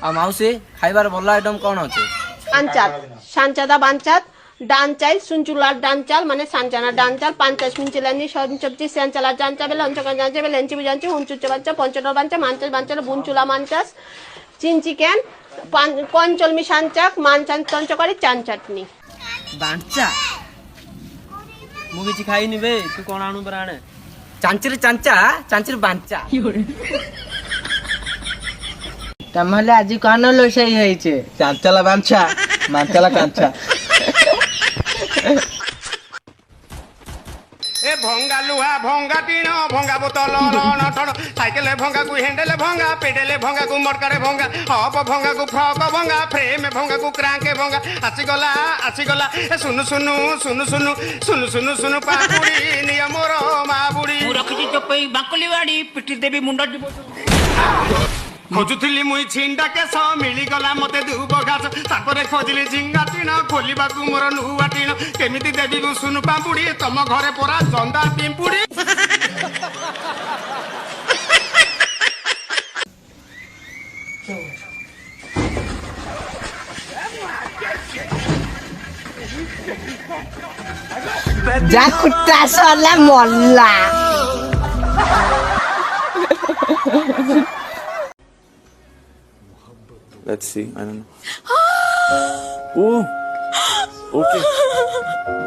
आ माउसी खाइबार भल आइटम कौन अच्छे? बांचाल सांचादा बांचात डान चाल सुनचुलार डान चाल माने सांचाना डान चाल पांचाश मिंचिलानी सब्जी सांचाला डान चाबेल अंचका डान चाबेल लेंची बिजांची हुंचुच्चे बांचा पंचडर बांचा मांचास बांचाला बुनचुला मांचास चिन चिकेन पंचलमी सांचाक मांचान तंचकारी चान चटनी बांचा मु किछि खाइनी बे तू कोन आनु बराणे चांचिर चांचा चांचिर बांचा तमले आज कौन लोसई होइछे चांचाला बांचा मांचाला कांचा ए भंगा लुहा भंगा टीण भंगा बोतल रण ठण साइकेल भंगा को हैंडल भंगा पेडल भंगा को मटकारे भंगा हप भंगा को फ्रक भंगा फ्रेम भंगा को क्रांके भंगा आसीगला ए सुनु सुनु सुनु सुनु सुनु सुनु सुनु पापुड़ी निया मोर मा बुड़ी रखी चपई बाकली वाड़ी पिटी देवी मुंडा खोजुली मुई छिंडा केस मिलीगला मते दुब घास तापर खोजिली झिंगा टीण खोलिबा को मोर नुआ टीण केमिति देवी को सुनु पापुड़ी तम घरे परा जंदा पिंपुड़ी जा कुत्ता साला Molla Let's see. I don't know. Oh, okay.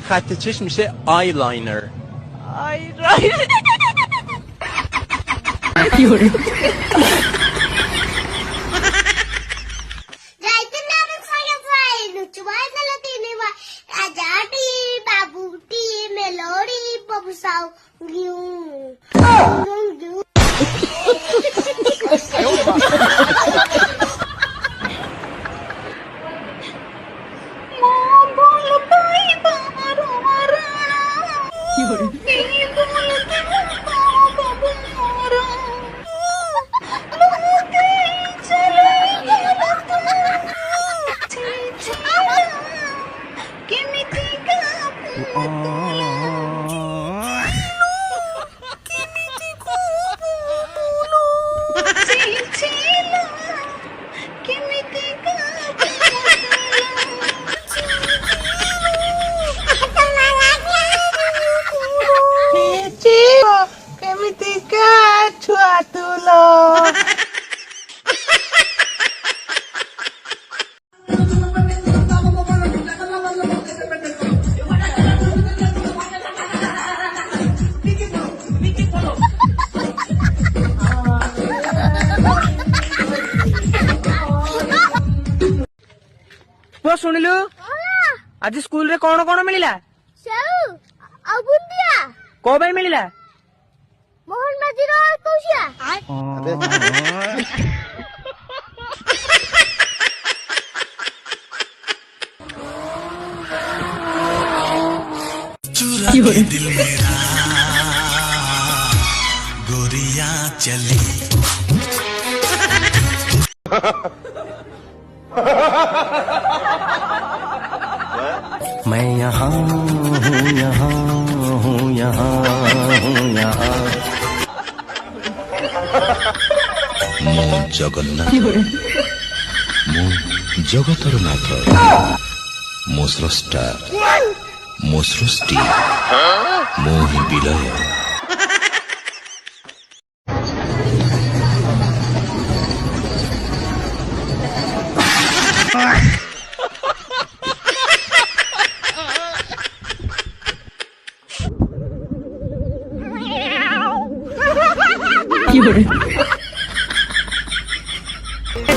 خط چشم میشه آیلاینر. वो सुनिलु आज स्कूल रे कौन कौन मिलिला सेउ आ बुंदिया को भाई मिलिला मोहन मजीरा कौशिया चुरा के दिल मेरा गोरिया चली मैं यहाँ हूँ यहाँ हूँ यहाँ हूँ यहाँ मो जगन्नाथ मो जगतर नाथ मो स्रष्टा मो सृष्टि मो ही विलय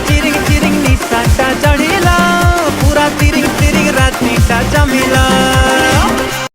चिरिंग चिरिंग निशाटा चढ़िला पूरा तिरिंग तिरिंग रात निशा जमिला